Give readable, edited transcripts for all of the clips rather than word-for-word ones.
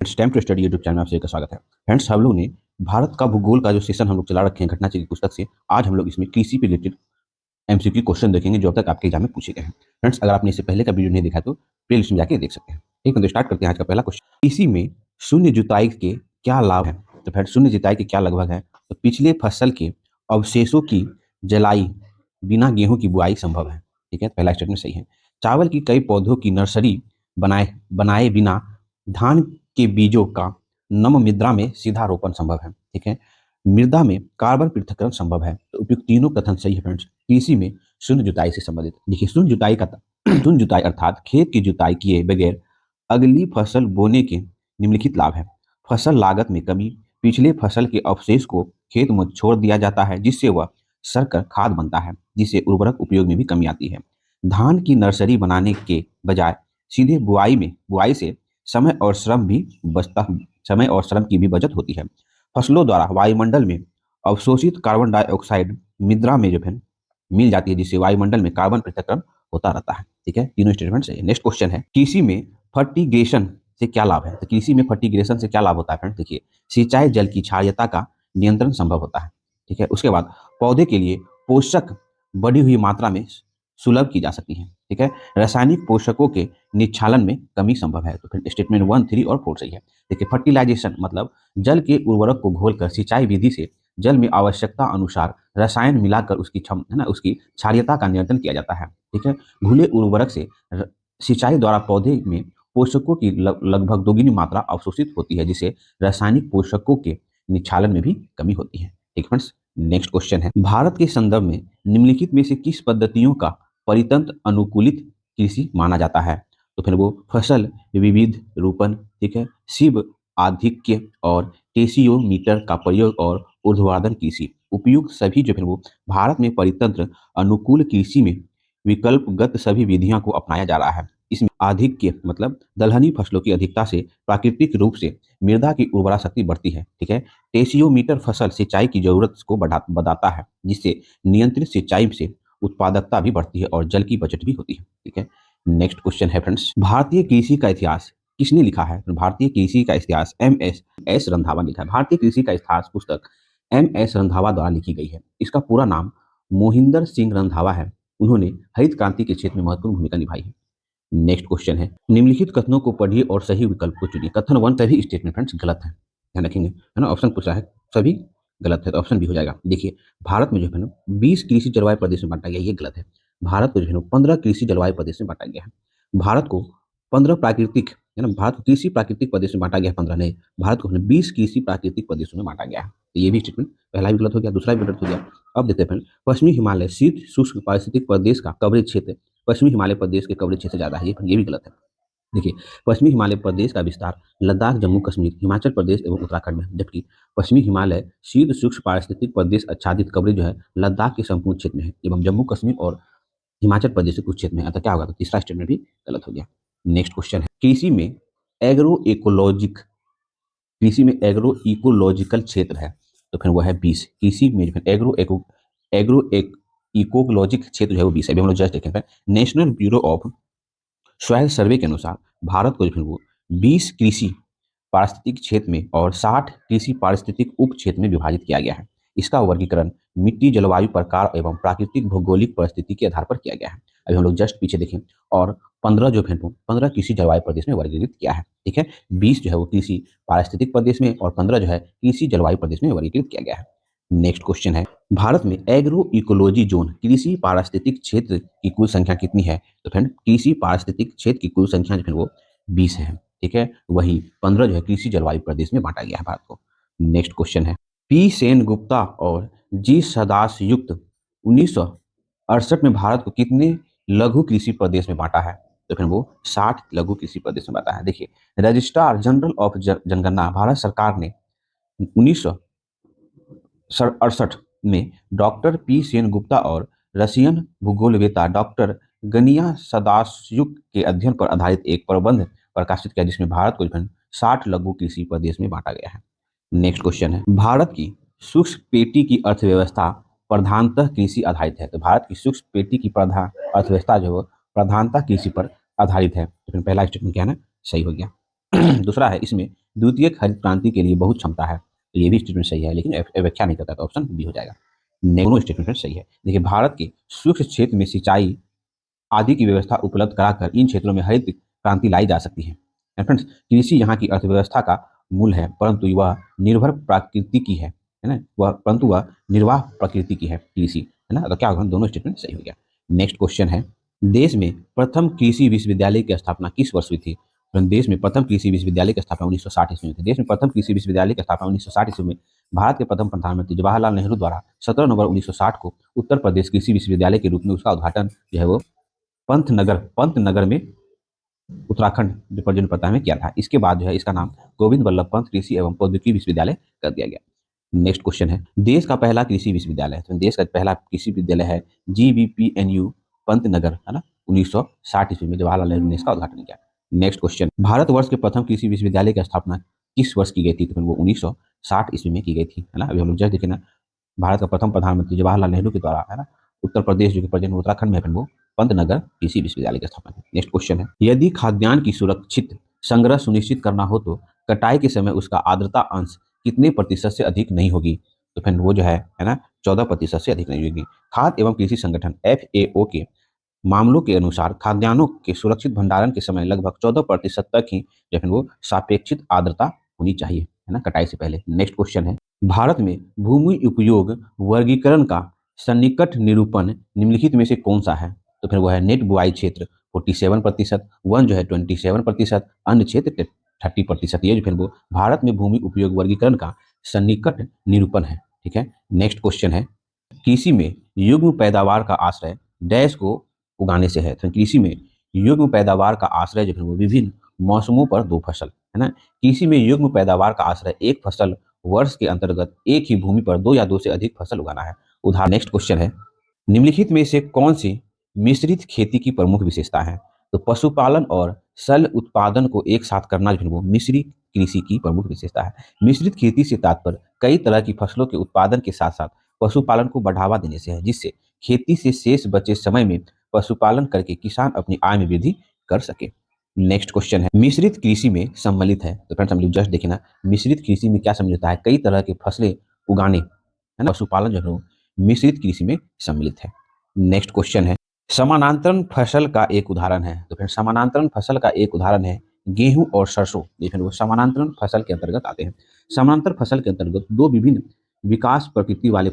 Stem to study YouTube channel में आप सभी का स्वागत है। फ्रेंड्स, हम लोग ने भारत का भूगोल का जो सेशन हम लोग चला रखे हैं घटना की पुस्तक से, आज हम लोग इसमें कृषि पे रिलेटेड एमसीक्यू क्वेश्चन देखेंगे जो अब तक आपके एग्जाम में पूछे गए हैं। फ्रेंड्स, अगर आपने इससे पहले का वीडियो नहीं देखा तो प्ले लिस्ट में जाके देख सकते हैं। ठीक है, तो स्टार्ट करते हैं आज का पहला क्वेश्चन। कृषि में शून्य जुताई के क्या लाभ है? तो फ्रेंड्स, शून्य जुताई के क्या लगभग है? तो पिछले फसल के अवशेषों की जलाई बिना गेहूं की बुआई संभव है। ठीक है, पहला स्टेटमेंट सही है। चावल की कई पौधों की नर्सरी बनाए बनाए बिना धान के बीजों का नम मृदा में सीधा रोपण संभव है। ठीक है, मृदा में कार्बन पृथक्करण संभव है। तो उपयुक्त तीनों कथन सही है। फ्रेंड्स, कृषि में शून्य जुताई से संबंधित देखिए, शून्य जुताई का शून्य जुताई अर्थात खेत की जुताई किए बगैर अगली फसल बोने के निम्नलिखित लाभ है। फसल लागत में कमी, पिछले फसल के अवशेष को खेत में छोड़ दिया जाता है जिससे वह सड़कर खाद बनता है, जिससे उर्वरक उपयोग में भी कमी आती है। धान की नर्सरी बनाने के बजाय सीधे बुआई से समय और श्रम भी बचता समय और श्रम की भी बचत होती है। फसलों द्वारा वायुमंडल में अवशोषित कार्बन डाइऑक्साइड मृदा में जो है मिल जाती है, जिससे वायुमंडल में कार्बन पृथक्करण होता रहता है। ठीक है, तीनों स्टेटमेंट सही है। नेक्स्ट क्वेश्चन है, कृषि में फर्टिगेशन से क्या लाभ है? तो कृषि में फर्टिगेशन से क्या लाभ होता है? फ्रेंड देखिए, सिंचाई जल की क्षारीयता का नियंत्रण संभव होता है। ठीक है, उसके बाद पौधे के लिए पोषक बढ़ी हुई मात्रा में सुलभ की जा सकती है। ठीक है, रासायनिक पोषकों के निक्षालन में कमी संभव है। तो फिर स्टेटमेंट 1, 3 और 4 सही है। देखिए, फर्टिलाइजेशन मतलब जल के उर्वरक को घोलकर सिंचाई विधि से जल में आवश्यकता अनुसार रसायन मिलाकर उसकी क्षारीयता का नियंत्रण किया जाता है। ठीक है, घुले उर्वरक से सिंचाई द्वारा पौधे में पोषकों की लगभग दोगुनी मात्रा अवशोषित होती है, जिससे रासायनिक पोषकों के निक्षालन में भी कमी होती है। ठीक फ्रेंड्स, नेक्स्ट क्वेश्चन है, भारत के संदर्भ में निम्नलिखित में से किस पद्धतियों का परितंत्र अनुकूलित कृषि माना जाता है? तो फिर वो फसल विविध रूपन, ठीक है, शिव आधिक्य और टेसियोमीटर का प्रयोग और ऊर्ध्वाधर कृषि उपयुक्त सभी जो है वो भारत में परितंत्र अनुकूल कृषि में विकल्पगत सभी विधियों को अपनाया जा रहा है। इसमें आधिक्य मतलब दलहनी फसलों की अधिकता से प्राकृतिक रूप से मृदा की उर्वरा शक्ति बढ़ती है। ठीक है, टेसियोमीटर फसल सिंचाई की जरूरत को बताता है, जिससे नियंत्रित सिंचाई से उत्पादकता भी बढ़ती है और जल की बचत भी होती है। ठीक है, नेक्स्ट क्वेश्चन है फ्रेंड्स, भारतीय कृषि का इतिहास किसने लिखा है? तो भारतीय कृषि का इतिहास एस रंधावा ने लिखा है। भारतीय कृषि का इतिहास पुस्तक एस रंधावा द्वारा लिखी गई है। इसका पूरा नाम मोहिंदर सिंह रंधावा है। उन्होंने हरित क्रांति के क्षेत्र में महत्वपूर्ण भूमिका निभाई है। नेक्स्ट क्वेश्चन है, निम्नलिखित कथनों को पढ़िए और सही विकल्प को चुनिए। कथन 1 सभी स्टेटमेंट फ्रेंड्स गलत है, ध्यान रखेंगे, है ना। ऑप्शन पूछा है, सभी गलत है तो ऑप्शन भी हो जाएगा। देखिए, भारत में जो है ना 20 कृषि जलवायु प्रदेश में बांटा गया, ये गलत है। भारत को जो है ना 15 कृषि जलवायु प्रदेश में बांटा गया है। भारत को 15 प्राकृतिक, है ना, भारत को कृषि प्राकृतिक प्रदेश में बांटा गया है, 15 नहीं। भारत को 20 कृषि प्राकृतिक प्रदेशों में बांटा गया है। तो ये भी स्टेटमेंट पहला भी गलत हो गया, दूसरा भी गलत हो गया। अब देखते हैं, पश्चिमी हिमालय शीत शुष्क पारिस्थितिक प्रदेश का कवरेज क्षेत्र पश्चिमी हिमालय प्रदेश के कवरेज क्षेत्र से ज्यादा है, ये भी गलत है। देखिए, पश्चिमी हिमालय प्रदेश का विस्तार लद्दाख, जम्मू कश्मीर, हिमाचल प्रदेश एवं उत्तराखंड में है, जबकि पश्चिमी हिमालय शीत शुष्क पारिस्थितिक प्रदेश आच्छादित कवरेज जो है लद्दाख के संपूर्ण क्षेत्र में है एवं जम्मू कश्मीर और हिमाचल प्रदेश के कुछ क्षेत्र में है। अतः क्या होगा? तो तीसरा स्टेटमेंट भी गलत हो गया। नेक्स्ट क्वेश्चन है, कृषि में एग्रो इकोलॉजिकल क्षेत्र है, तो फिर वो है 20। कृषि में जो है एग्रो एक इकोलॉजिक क्षेत्र जो है वो 20 है। अभी हम लोग जस्ट देखें, नेशनल ब्यूरो ऑफ सॉइल सर्वे के अनुसार भारत को जो है वो 20 कृषि पारिस्थितिक क्षेत्र में और 60 कृषि पारिस्थितिक उप क्षेत्र में विभाजित किया गया है। इसका वर्गीकरण मिट्टी, जलवायु, प्रकार एवं प्राकृतिक भौगोलिक परिस्थिति के आधार पर किया गया है। अभी हम लोग जस्ट पीछे देखें, और 15 जो है 15 कृषि जलवायु प्रदेश में वर्गीकृत किया है। ठीक है, 20 जो है वो कृषि पारिस्थितिक प्रदेश में और 15 जो है कृषि जलवायु प्रदेश में वर्गीकृत किया गया है। नेक्स्ट क्वेश्चन है, भारत में एग्रो इकोलॉजी जोन कृषि पारिस्थितिक क्षेत्र की कुल संख्या कितनी है? तो फ्रेंड, कृषि पारिस्थितिक क्षेत्र की कुल संख्या जो है वो 20 है। ठीक है, वही 15 जो है कृषि जलवायु प्रदेश में बांटा गया है भारत को। नेक्स्ट क्वेश्चन है, पी सेन गुप्ता और जी सदासयुक्त 1968 में भारत को कितने लघु कृषि प्रदेश में बांटा है? तो फिर वो 60 लघु कृषि प्रदेश में बांटा है। देखिए, रजिस्ट्रार जनरल ऑफ जनगणना भारत सरकार ने 1968 में डॉक्टर पी सेन गुप्ता और रशियन भूगोलवेत्ता डॉक्टर गनिया सदासयुक के अध्ययन पर आधारित एक प्रबंध प्रकाशित किया, जिसमें भारत को 60 लघु कृषि प्रदेश में बांटा गया है। नेक्स्ट क्वेश्चन है, भारत की शुष्क पेटी की अर्थव्यवस्था प्रधानतः कृषि आधारित है। तो भारत की शुष्क पेटी की प्रधान अर्थव्यवस्था जो है प्रधानतः कृषि पर आधारित है। तो फिर पहला स्टेटमेंट क्या है ना, सही हो गया। दूसरा है, इसमें द्वितीय हरित क्रांति के लिए बहुत क्षमता है। तो ये भी स्टेटमेंट सही है, लेकिन व्याख्या नहीं करता, तो ऑप्शन बी हो जाएगा। दोनों स्टेटमेंट सही है। देखिए, भारत के सूक्ष्म क्षेत्र में सिंचाई आदि की व्यवस्था उपलब्ध कराकर इन क्षेत्रों में हरित क्रांति लाई जा सकती है। फ्रेंड्स, कृषि यहाँ की अर्थव्यवस्था का मूल है, परंतु वह निर्भर प्रकृति की है ना, वह निर्वाह प्रकृति की है कृषि, है ना। तो क्या होगा, दोनों स्टेटमेंट सही हो गया। नेक्स्ट क्वेश्चन है, देश में प्रथम कृषि विश्वविद्यालय की स्थापना किस वर्ष हुई थी? तो देश में प्रथम कृषि विश्वविद्यालय की स्थापना 1960 ईस्वी में हुई थी। देश में प्रथम कृषि विश्वविद्यालय की स्थापना 1960 ईस्वी में भारत के प्रथम प्रधानमंत्री जवाहरलाल नेहरू द्वारा 17 नवंबर 1960 को उत्तर प्रदेश कृषि विश्वविद्यालय के रूप में उसका उद्घाटन जो है वो पंतनगर में उत्तराखंड जो प्रेजेंट पता में किया था। इसके बाद जो है इसका नाम गोविंद वल्लभ पंत कृषि एवं प्रौद्योगिकी विश्वविद्यालय कर दिया गया। नेक्स्ट क्वेश्चन है, देश का पहला कृषि विश्वविद्यालय, तो देश का पहला कृषि विद्यालय है GVPNU पंतनगर, है ना, 1960 ईस्वी में जवाहरलाल नेहरू ने इसका उद्घाटन किया। नेक्स्ट क्वेश्चन, भारतवर्ष के प्रथम कृषि विश्वविद्यालय की स्थापना किस वर्ष की गई थी? तो वो 1960 ईस्वी में की गई थी, है ना। अभी हम लोग जस्ट देखे ना, भारत का प्रथम प्रधानमंत्री जवाहरलाल नेहरू के द्वारा, है ना, उत्तर प्रदेश जो कि प्रेजेंट उत्तराखंड में है वो पंतनगर कृषि विश्वविद्यालय की स्थापना की। नेक्स्ट क्वेश्चन है, यदि खाद्यान्न की सुरक्षित संग्रह सुनिश्चित करना हो तो कटाई के समय उसका आर्द्रता अंश कितने प्रतिशत से अधिक नहीं होगी? तो फिर वो जो है ना, 14% से अधिक नहीं होगी। खाद्य एवं कृषि संगठन FAO के मामलों के अनुसार खाद्यान्नों के सुरक्षित भंडारण के समय लगभग 14% तक ही जो है वो सापेक्षित आर्द्रता होनी चाहिए, है ना, कटाई से पहले। नेक्स्ट क्वेश्चन है, भारत में भूमि उपयोग वर्गीकरण का सन्निकट निरूपण निम्नलिखित में से कौन सा है? तो फिर वो है नेट बुआई क्षेत्र 47%, वन जो है 27%, अन्य क्षेत्र 30%। ये जो फिर वो भारत में भूमि उपयोग वर्गीकरण का सन्निकट निरूपण है। ठीक है। नेक्स्ट क्वेश्चन है, कृषि में युग्म पैदावार का आश्रय डैश को उगाने से है। तो कृषि में युग्म पैदावार का आश्रय जो है वो विभिन्न मौसमों पर दो फसल, है ना। कृषि में युग्म पैदावार का आश्रय एक फसल वर्ष के अंतर्गत एक ही भूमि पर दो या दो से अधिक फसल उगाना है। उदाहरण, नेक्स्ट क्वेश्चन है, निम्नलिखित में से कौन सी मिश्रित खेती की प्रमुख विशेषता है? तो पशुपालन और शल्य उत्पादन को एक साथ करना जो है वो मिश्रित कृषि की प्रमुख विशेषता है। मिश्रित खेती से तात्पर्य कई तरह की फसलों के उत्पादन के साथ साथ पशुपालन को बढ़ावा देने से है, जिससे खेती से शेष बचे समय में पशुपालन करके किसान अपनी आय में वृद्धि कर सके। नेक्स्ट क्वेश्चन है, मिश्रित कृषि में सम्मिलित है। तो फ्रेंड्स, हम लोग जस्ट देखें ना, मिश्रित कृषि में क्या सम्मिलित है? कई तरह की फसलें उगाने, है ना। पशुपालन जो है मिश्रित कृषि में सम्मिलित है। नेक्स्ट क्वेश्चन है, समानांतरण फसल का एक उदाहरण है। तो फिर समानांतरण फसल का एक उदाहरण है गेहूं और सरसों। ये फिर वो समानांतरण फसल के अंतर्गत आते हैं। समानांतर फसल के अंतर्गत दो विभिन्न विकास प्रकृति वाले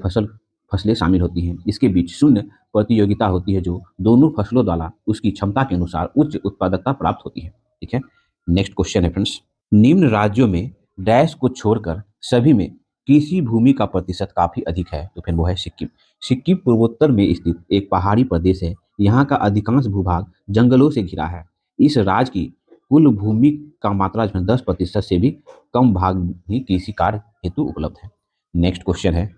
फसलें शामिल होती हैं। इसके बीच शून्य प्रतियोगिता होती है, जो दोनों फसलों द्वारा उसकी क्षमता के अनुसार उच्च उत्पादकता प्राप्त होती है। ठीक है। नेक्स्ट क्वेश्चन है फ्रेंड्स, निम्न राज्यों में डैश को छोड़कर सभी में कृषि भूमि का प्रतिशत काफी अधिक है। तो फिर वो है सिक्किम। सिक्किम पूर्वोत्तर में स्थित एक पहाड़ी प्रदेश है। यहाँ का अधिकांश भूभाग जंगलों से घिरा है। इस राज्य की कुल भूमि का मात्रा 10% से भी कम भाग ही कृषि कार्य हेतु उपलब्ध है। नेक्स्ट क्वेश्चन है,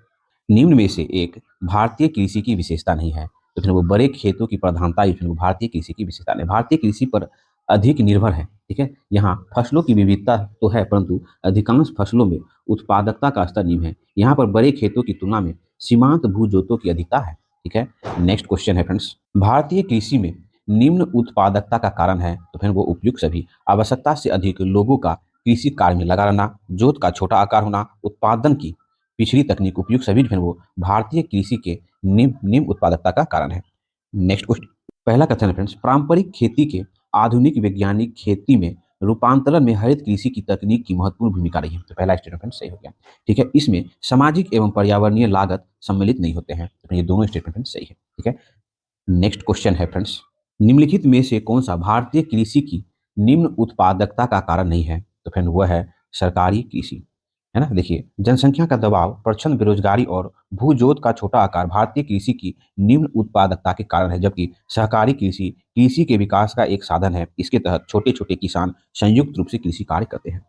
निम्न में से एक भारतीय कृषि की विशेषता नहीं है। तो फिर वो बड़े खेतों की प्रधानता ही फिर वो भारतीय कृषि की विशेषता नहीं। भारतीय कृषि पर अधिक निर्भर है। ठीक है। यहाँ फसलों की विविधता तो है, परंतु अधिकांश फसलों में उत्पादकता का स्तर निम्न है। यहाँ पर बड़े खेतों की तुलना में सीमांत भू जोतों की अधिकता है। ठीक है। नेक्स्ट क्वेश्चन है फ्रेंड्स, भारतीय कृषि में निम्न उत्पादकता का कारण है। तो फिर वो उपयुक्त सभी आवश्यकता से अधिक लोगों का कृषि कार्य में लगा रहना, जोत का छोटा आकार होना, उत्पादन की पिछड़ी तकनीक, उपयुक्त सभी जो है वो भारतीय कृषि के निम्न उत्पादकता का कारण है। नेक्स्ट क्वेश्चन, पहला कथन है फ्रेंड्स, पारंपरिक खेती के आधुनिक वैज्ञानिक खेती में रूपांतरण में हरित कृषि की तकनीक की महत्वपूर्ण भूमिका रही है। तो पहला स्टेटमेंट सही हो गया। ठीक है। इसमें सामाजिक एवं पर्यावरणीय लागत सम्मिलित नहीं होते हैं। तो ये दोनों स्टेटमेंट सही है। ठीक है। नेक्स्ट क्वेश्चन है फ्रेंड्स, निम्नलिखित में से कौन सा भारतीय कृषि की निम्न उत्पादकता का कारण नहीं है? तो फ्रेंड वह है सरकारी कृषि, है ना। देखिए, जनसंख्या का दबाव, प्रचंड बेरोजगारी और भूजोत का छोटा आकार भारतीय कृषि की निम्न उत्पादकता के कारण है, जबकि सहकारी कृषि कृषि के विकास का एक साधन है। इसके तहत छोटे छोटे किसान संयुक्त रूप से कृषि कार्य करते हैं।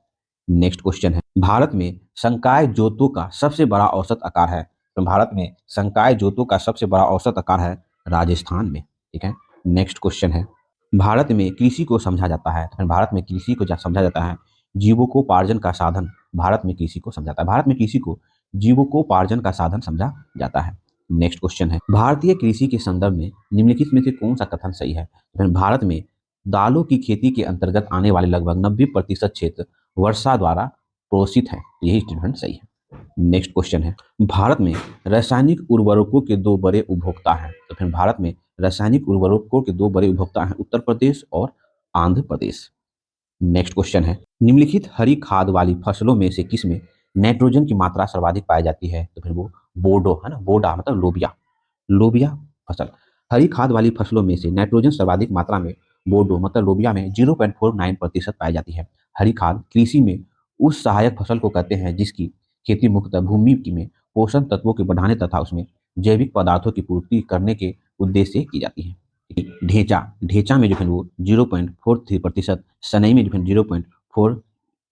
नेक्स्ट क्वेश्चन है, भारत में संकाय जोतों का सबसे बड़ा औसत आकार है। तो भारत में संकाय जोतों का सबसे बड़ा औसत आकार है राजस्थान में। ठीक है। नेक्स्ट क्वेश्चन है, भारत में कृषि को समझा जाता है। तो भारत में कृषि को समझा जाता है जीविकोपार्जन का साधन। भारत में कृषि को समझाता है, भारत में कृषि को जीविकोपार्जन का साधन समझा जाता है। नेक्स्ट क्वेश्चन है, भारतीय कृषि के संदर्भ में निम्नलिखित में से कौन सा कथन सही है? तो भारत में दालों की खेती के अंतर्गत आने वाले लगभग 90% क्षेत्र वर्षा द्वारा पोषित है। यही स्टेटमेंट सही है। नेक्स्ट क्वेश्चन है, भारत में रासायनिक उर्वरकों के दो बड़े उपभोक्ता हैं। तो फिर भारत में रासायनिक उर्वरकों के दो बड़े उपभोक्ता हैं, उत्तर प्रदेश और आंध्र प्रदेश। नेक्स्ट क्वेश्चन है, निम्नलिखित हरी खाद वाली फसलों में से किसमें नाइट्रोजन की मात्रा सर्वाधिक पाई जाती है? तो फिर वो बोडो है ना, बोडा मतलब लोबिया, लोबिया फसल। हरी खाद वाली फसलों में से नाइट्रोजन सर्वाधिक मात्रा में बोडो मतलब लोबिया में 0.49% पाई जाती है। हरी खाद कृषि में उस सहायक फसल को कहते हैं जिसकी खेती मुख्यतः भूमि में पोषण तत्वों के बढ़ाने तथा उसमें जैविक पदार्थों की पूर्ति करने के उद्देश्य से की जाती है। ढेंचा, ढेंचा में जो है वो 0.43%, सनई में जो है 0.4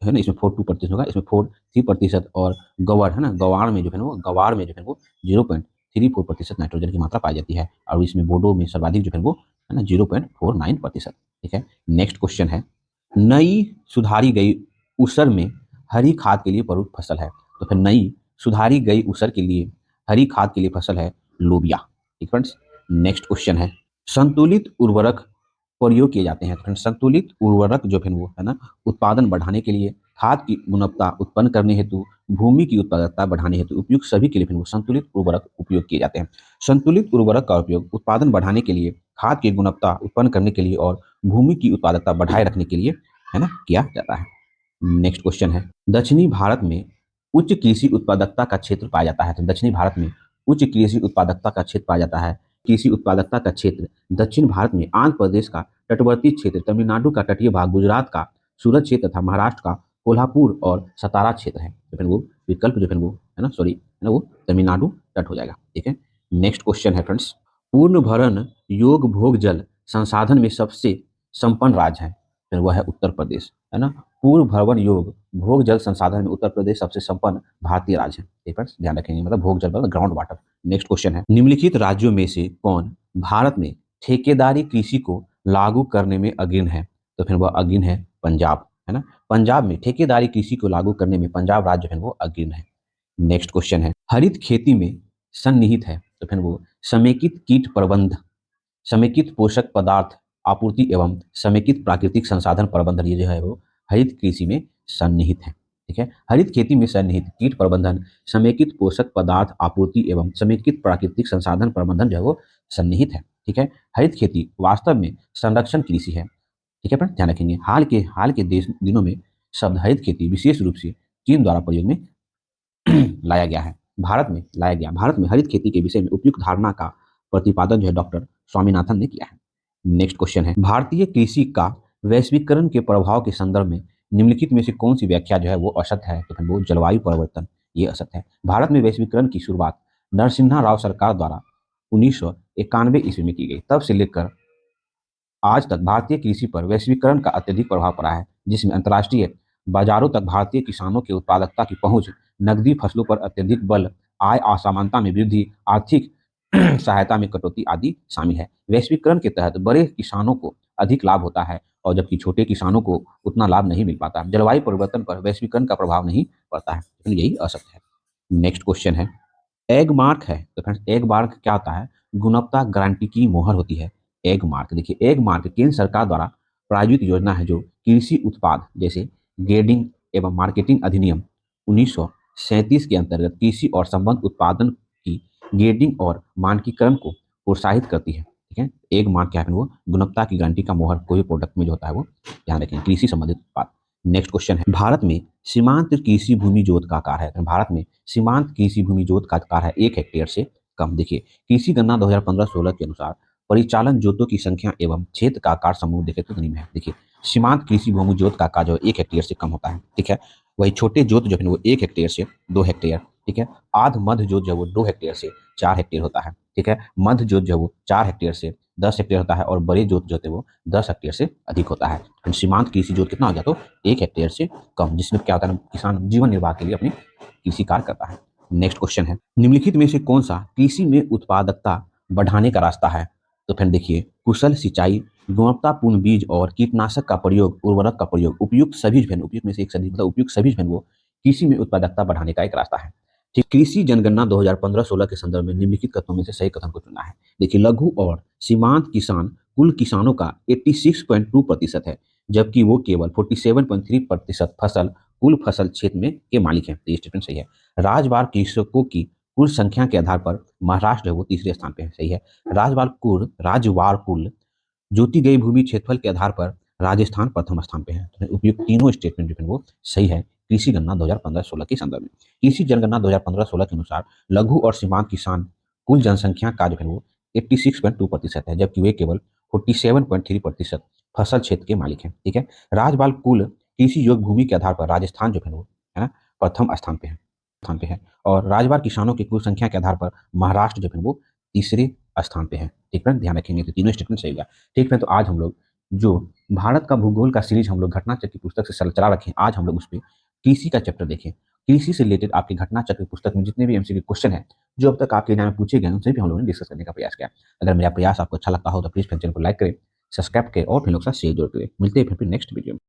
है ना, इसमें 42% होगा, इसमें 43%, और गवार है ना, गवार में जो है ना वो, गवार में जो है वो 0.34% नाइट्रोजन की मात्रा पाई जाती है, और इसमें बोडो में सर्वाधिक जो है वो है ना 0.49%। ठीक है। नेक्स्ट क्वेश्चन है, नई सुधारी गई ऊसर में हरी खाद के लिए प्रयुक्त फसल है। तो फिर नई सुधारी गई ऊसर के लिए हरी खाद के लिए फसल है लोबिया। ठीक फ्रेंड्स। नेक्स्ट क्वेश्चन है, संतुलित उर्वरक प्रयोग किए जाते हैं। तो संतुलित उर्वरक जो है वो है ना उत्पादन बढ़ाने के लिए, खाद की गुणवत्ता उत्पन्न करने हेतु, भूमि की उत्पादकता बढ़ाने हेतु उपयुक्त सभी के लिए फिर वो संतुलित उर्वरक उपयोग किए जाते हैं। संतुलित उर्वरक का उपयोग उत्पादन बढ़ाने के लिए, खाद की गुणवत्ता उत्पन्न करने के लिए और भूमि की उत्पादकता बढ़ाए रखने के लिए है ना किया जाता है। नेक्स्ट क्वेश्चन है, दक्षिणी भारत में उच्च कृषि उत्पादकता का क्षेत्र पाया जाता है। तो दक्षिणी भारत में उच्च कृषि उत्पादकता का क्षेत्र पाया जाता है। कृषि उत्पादकता का क्षेत्र दक्षिण भारत में आंध्र प्रदेश का तटवर्ती क्षेत्र, तमिलनाडु का तटीय भाग, गुजरात का सूरत क्षेत्र तथा महाराष्ट्र का कोल्हापुर और सतारा क्षेत्र है। तो फिर वो विकल्प जो है वो है ना, सॉरी है ना, वो तमिलनाडु तट हो जाएगा। ठीक है। नेक्स्ट क्वेश्चन है फ्रेंड्स, पूर्ण भरण योग भोग जल संसाधन में सबसे संपन्न राज्य है। फिर वह है उत्तर प्रदेश है ना। पूर्ण भरण योग भोग जल संसाधन में उत्तर प्रदेश सबसे संपन्न भारतीय राज्य है। ठीक है, ध्यान रखेंगे, मतलब भोग जल मतलब ग्राउंड वाटर। नेक्स्ट क्वेश्चन है, निम्नलिखित राज्यों में से कौन भारत में ठेकेदारी कृषि को लागू करने में अग्रणी है? तो फिर वह अग्रणी है पंजाब है ना। पंजाब में ठेकेदारी कृषि को लागू करने में पंजाब राज्य है वो अग्रणी है। नेक्स्ट क्वेश्चन है, हरित खेती में सन्निहित है। तो फिर वो समेकित कीट प्रबंध, समेकित पोषक पदार्थ आपूर्ति एवं समेकित प्राकृतिक संसाधन प्रबंधन, ये जो है वो हरित कृषि में सन्निहित है। ठीक है। हरित खेती में सन्निहित कीट प्रबंधन, समेकित पोषक पदार्थ आपूर्ति एवं समेकित प्राकृतिक संसाधन प्रबंधन जो है वो सन्निहित है। ठीक है। हरित खेती वास्तव में संरक्षण कृषि है। ठीक है, पर ध्यान रखेंगे, हाल के दिनों में शब्द हरित खेती विशेष रूप से चीन द्वारा प्रयोग में लाया गया है, भारत में लाया गया। भारत में हरित खेती के विषय में उपयुक्त धारणा का प्रतिपादन जो है डॉक्टर स्वामीनाथन ने किया है। नेक्स्ट क्वेश्चन है, भारतीय कृषि का वैश्वीकरण के प्रभाव के संदर्भ में निम्नलिखित में से कौन सी व्याख्या जो है वो असत्य है? तो फिर वो जलवायु परिवर्तन, ये असत्य है। भारत में वैश्वीकरण की शुरुआत नरसिम्हा राव सरकार द्वारा 1991 ईस्वी में की गई। तब से लेकर आज तक भारतीय कृषि पर वैश्वीकरण का अत्यधिक प्रभाव पड़ा है, जिसमें अंतर्राष्ट्रीय बाजारों तक भारतीय किसानों की उत्पादकता की पहुंच, नकदी फसलों पर अत्यधिक बल, आय असमानता में वृद्धि, आर्थिक सहायता में कटौती आदि शामिल है। वैश्वीकरण के तहत बड़े किसानों को अधिक लाभ होता है और जबकि छोटे किसानों को उतना लाभ नहीं मिल पाता। जलवायु परिवर्तन पर वैश्वीकरण का प्रभाव नहीं पड़ता है, तो यही असत्य है। नेक्स्ट क्वेश्चन है, एग मार्क है। तो फ्रेंड्स एग मार्क क्या होता है? गुणवत्ता गारंटी की मोहर होती है एग मार्क। देखिए, एग मार्क केंद्र सरकार द्वारा प्रायोजित योजना है जो कृषि उत्पाद जैसे ग्रेडिंग एवं मार्केटिंग अधिनियम 1937 के अंतर्गत कृषि और संबंध उत्पादन की ग्रेडिंग और मानकीकरण को प्रोत्साहित करती है। ठीक है। एग मार्क क्या है? वो गुणवत्ता की गारंटी का मोहर कोई प्रोडक्ट में जो होता है वो ध्यान रखें, कृषि संबंधित उत्पाद। नेक्स्ट क्वेश्चन है, भारत में सीमांत कृषि भूमि जोत का आकार है। भारत में सीमांत कृषि भूमि जोत का आकार है 1 हेक्टेयर से कम। देखिए, कृषि गणना 2015-16 के अनुसार परिचालन जोतों की संख्या एवं क्षेत्र का आकार समूह देखे तो निम्न है। देखिए, सीमांत कृषि भूमि जोत का आकार जो है 1 हेक्टेयर से कम होता है। ठीक है। वही छोटे जोत जो है वो 1 हेक्टेयर से 2 हेक्टेयर। ठीक है। आध मध्य जोत जो है वो 2 हेक्टेयर से 4 हेक्टेयर होता है। ठीक है। मध्य जोत जो है वो 4 हेक्टेयर से 10 हेक्टेयर होता है और बड़े जोत जो है वो 10 हेक्टेयर से अधिक होता है। सीमांत कृषि जोत कितना हो जाता है? 1 हेक्टेयर से कम, जिसमें क्या होता है, किसान जीवन निर्वाह के लिए अपनी कृषि कार्य करता है। नेक्स्ट क्वेश्चन है, निम्नलिखित में से कौन सा कृषि में उत्पादकता बढ़ाने का रास्ता है? तो फिर देखिए, कुशल सिंचाई, गुणवत्तापूर्ण बीज और कीटनाशक का प्रयोग, उर्वरक का प्रयोग, उपयुक्त सभी उपयुक्त में से एक सभी मतलब उपयुक्त सभी वो कृषि में उत्पादकता बढ़ाने का एक रास्ता है। ठीक, कृषि जनगणना 2015-16 के संदर्भ में निम्नलिखित कथनों में से सही कथन को चुनना है। देखिए, लघु और सीमांत किसान कुल किसानों का 86.2% है, जबकि वो केवल 47.3% फसल कुल फसल क्षेत्र में के मालिक हैं। तो ये स्टेटमेंट सही है। राजबार कृषकों की कुल संख्या के आधार पर महाराष्ट्र है वो तीसरे स्थान पे है। सही है। राजवार कुल जोती गई भूमि क्षेत्रफल के आधार पर राजस्थान प्रथम स्थान पे है। तो उपयुक्त तीनों स्टेटमेंट जो है वो सही है कृषि गणना 2015-16 के संदर्भ में। कृषि जनगणना 2015-16 के अनुसार लघु और सीमांत किसान कुल जनसंख्या का जो है वो 86.2% है, जबकि वे केवल 47.3% फसल क्षेत्र के मालिक हैं। ठीक है। राजबाल कुल कृषि योग्य भूमि के आधार पर राजस्थान जो है वो है ना प्रथम स्थान पे है और राजबार किसानों की कुल संख्या के आधार पर महाराष्ट्र जो है वो तीसरे स्थान पे है। ठीक है, ध्यान रखेंगे तो तीनों स्टेटमेंट सही होगा। ठीक है, तो आज हम लोग जो भारत का भूगोल का सीरीज हम लोग घटना चक्र की पुस्तक से चला रखे हैं, आज हम लोग उस पर कृषि का चैप्टर देखें। कृषि से रिलेटेड आपकी घटना चक्र पुस्तक में जितने भी एमसीक्यू क्वेश्चन है जो अब तक आपके एग्जाम में पूछे गए उनसे भी हम लोगों ने डिस्कस करने का प्रयास किया। अगर मेरा प्रयास आपको अच्छा लगता हो तो प्लीज चैनल को लाइक करें, सब्सक्राइब करें और फिर लोग साथ शेयर जरूर करें। मिलते हैं फिर नेक्स्ट वीडियो में।